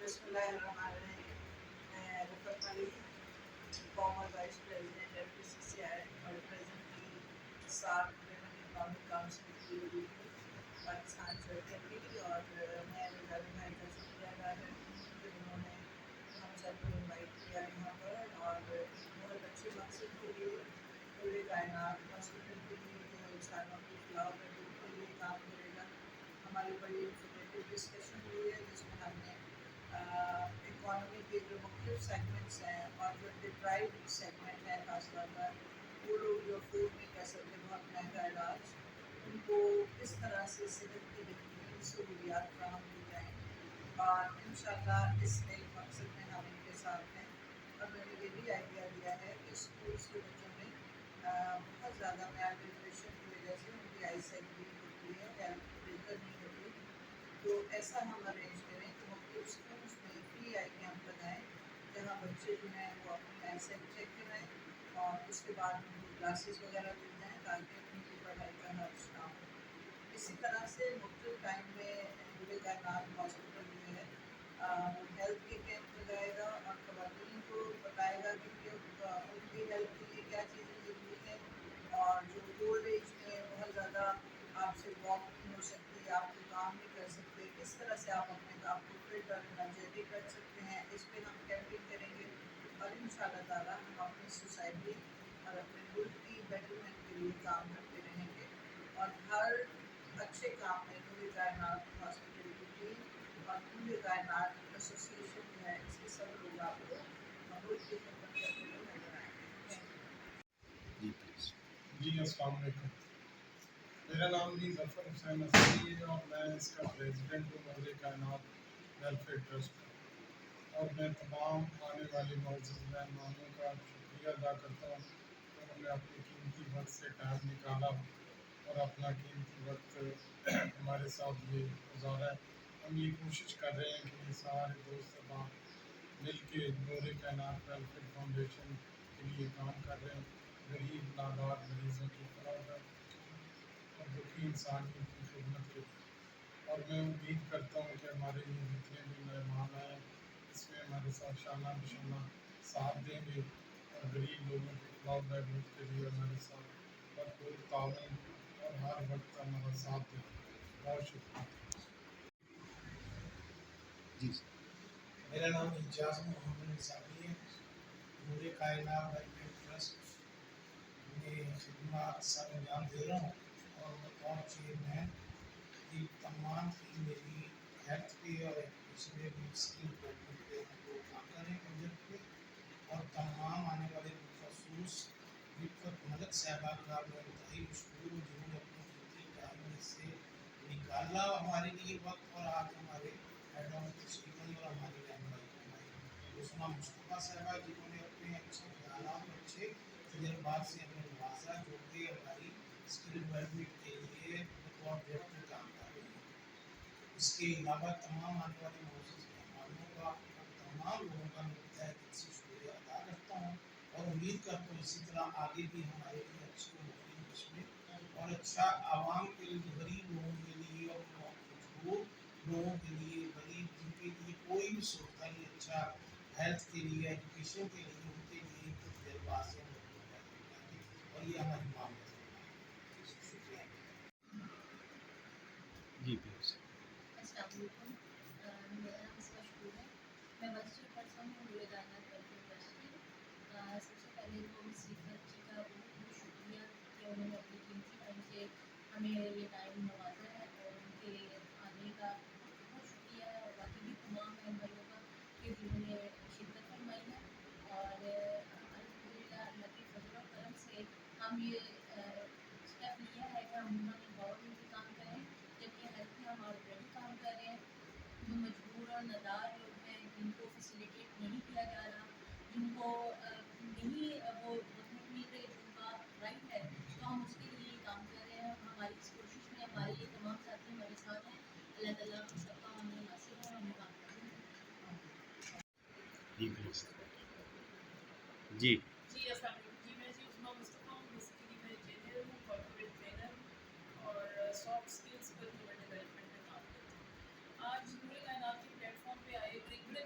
Bismillahirrahmanirrahim. میں Rifat Malik former vice president F P C C I اور presently ساتھ women economic council کی Pakistan secretary, اور میں رضا بھائی کا شکریہ ادا کرتی ہوں کہ انہوں نے ہم سب کو انوائٹ کیا یہاں پر، اور بہت اچھے مقصد کے لیے پورے کائنات ہاسپٹل کے لیے جو انسانوں کی فلاح و بہبود کے لیے کام کرے گا. ہماری بڑی انفارمیٹیو ڈسکشن ہوئی ہے جس میں ہم نے اکانومی کے جو مختلف سیگمنٹس ہیں اور جو ڈپرائیوڈ سیگمنٹ ہے، خاص طور پر وہ لوگ جو افورڈ نہیں کر سکتے بہت مہنگا علاج، ان کو کس طرح سے صحت کی بہترین سہولیات فراہم کی جائیں. اور انشاءاللہ اس ایک مقصد میں ہم ان کے ساتھ ہیں. اور میں نے یہ بھی آئیڈیا دیا ہے کہ اسکولس کے بچوں میں بہت زیادہ میل نیوٹریشن کی وجہ سے ان کی آئی سائٹ ویک ہوتی ہے، ہیلتھ بہتر نہیں ہوتی. تو ایسا ہم ارینج کریں کہ مختلف اسکولس میں فری آئی کیمپ لگائیں جہاں بچے جو ہیں وہ اپنی آئی سائٹ چیک کرائیں اور اس کے بعد ان کو کلاسز وغیرہ دی جائیں تاکہ ان کی پڑھائی کا حرج نہ ہو. اسی طرح سے مختلف ٹائم میں پورے کائنات ہاسپٹل جو ہے وہ ہیلتھ کے کیمپ لگائے گا اور خواتین کو بتائے گا کہ ان کی ہیلتھ کے لیے کیا چیزیں ضروری ہیں، اور جو اولڈ ایج میں بہت زیادہ آپ سے واک نہیں ہو سکتی، آپ کو کام نہیں کر سکتے، کس طرح سے آپ اپنے آپ کو فٹ اور انرجیٹک رکھ سکتے ہیں. اس پہ ہم کیمپنگ کریں گے اور ان شاء اللہ تعالیٰ ہم اپنی سوسائٹی اور اپنے ملک کی بیٹرمنٹ کے لیے کام کرتے رہیں گے. اور ہر اچھے کام میں پورے کائنات ہاسپٹل کی ٹیم اور پورے کائنات ایسوسی ایشن جو ہے اس کے سب لوگ آپ کو ملک کی خدمت کرتے ہوئے نظر آئیں گے. Thank you. جی السلام علیکم. میرا نام بھی ظفر حسین اصلی ہے اور میں اس کا پریزیڈنٹ ہوں نور کائنات ویلفیئر ٹرسٹ کا. اور میں تمام آنے والے معزز مہمانوں کا شکریہ ادا کرتا ہوں کہ انہوں نے اپنی قیمتی وقت سے ٹائم نکالا اور اپنا قیمتی وقت ہمارے ساتھ یہ گزارا ہے. ہم یہ کوشش کر رہے ہیں کہ یہ سارے دوست احباب مل کے نور کائنات ویلفیئر فاؤنڈیشن کے لیے کام کر رہے ہیں، غریب نادار مریضوں کی فلاح اور دکھی انسانیت کی خدمت کے لیے. اور میں امید کرتا ہوں کہ ہمارے یہ جتنے بھی مہمان آئے اس میں ہمارے ساتھ شانہ بشانہ ساتھ دیں گے اور غریب لوگوں کی فلاح و بہبود کے لیے ہمارے ساتھ بھرپور تعاون اور ہر وقت ہمارا ساتھ دیں گے. بہت شکریہ. جی میرا نام اعجاز محمد نصابی ہے. نور کائنات ویلفیئر ٹرسٹ میں خدمات سر انجام دے رہا ہوں اور بطور چیئرمین کی تمام ٹیم میری ہیلتھ پہ اور ایجوکیشن میں بھی اسکل ڈیولپمنٹ پہ ہم لوگ کام کر رہے ہیں پروجیکٹ پہ. اور تمام آنے والے بالخصوص رفت ملک صاحبہ کا میں انتہائی مشکور ہوں جنہوں نے اپنی قیمتی ٹائم میں سے نکالا ہمارے لیے وقت اور آج ہمارے ایڈوں میں تشریف لی اور ہماری رہنمائی فرمائی. عثمہ مصطفیٰ صاحبہ جنہوں نے اپنے اچھے خیالات اور اچھے تجربات سے ہمیں نوازا جو کہ ہماری اسکل ڈیولپمنٹ کے لیے بطور ڈائریکٹر کام کر رہی ہے. اس کے علاوہ تمام آنے والے معزز مہمانوں کا اور تمام لوگوں کا میں تہ دل سے شکریہ ادا کرتا ہوں اور امید کرتا ہوں اسی طرح آگے بھی ہمارے لیے اچھی و مفید قسمیں اور اچھا عوام کے لیے، غریب لوگوں کے لیے اور مجبور لوگوں کے لیے، غریب جن کے لیے کوئی بھی سوچتا نہیں، اچھا ہیلتھ کے لیے، ایجوکیشن کے لیے، ان کے لیے کچھ دیر بعد سے ہم لوگ کریں گے. اور یہ ہماری معاملہ ہے. شکریہ. جی پلیز. السلام علیکم. میرا نام اسما شکور ہے. میں وائس چیئرپرسن ہوں نور کائنات ویلفیئر ٹرسٹ کی. سب سے پہلے تو صفت جی کا بہت بہت شکریہ کہ انہوں نے اپنی قیمتی ٹائم سے ہمیں یہ ٹائم نوازا ہے، اور ان کے آنے کا بہت شکریہ ہے، اور باقی بھی تمام ممبروں کا کہ جنہوں نے شرکت فرمائی ہے. اور الحمدللہ اللہ کے فضل و کرم سے ہم یہ اسٹیپ لیا ہے کہ ہم وومن امپاورمنٹ پہ کام کریں، جبکہ ہیلتھ میں ہم آلریڈی کام کر رہے ہیں. جو مجبور اور ندار لوگ ہیں جن کو فیسیلیٹیٹ نہیں کیا جا رہا، جن کو نہیں وہ حقوق مل رہے جن کا رائٹ ہے، تو ہم اس کے لیے کام کر رہے ہیں. ہماری اس کوشش میں ہمارے یہ تمام ساتھی ہمارے ساتھ ہیں. اللہ تعالیٰ ہم سب کا ہمیں ناصر ہو، ہمیں کام کریں. جی پلیز. جی جی السلام علیکم. جی میں عثمہ مصطفیٰ ہوں. بیسیکلی میں ٹرینر ہوں، کارپوریٹ ٹرینر ہوں، اور سافٹ اسکلس پر ہیومن ڈیولپمنٹ میں کام کرتی ہوں. آج نور کائنات کے پلیٹ فارم پہ آئے اور ایک بڑے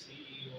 CEO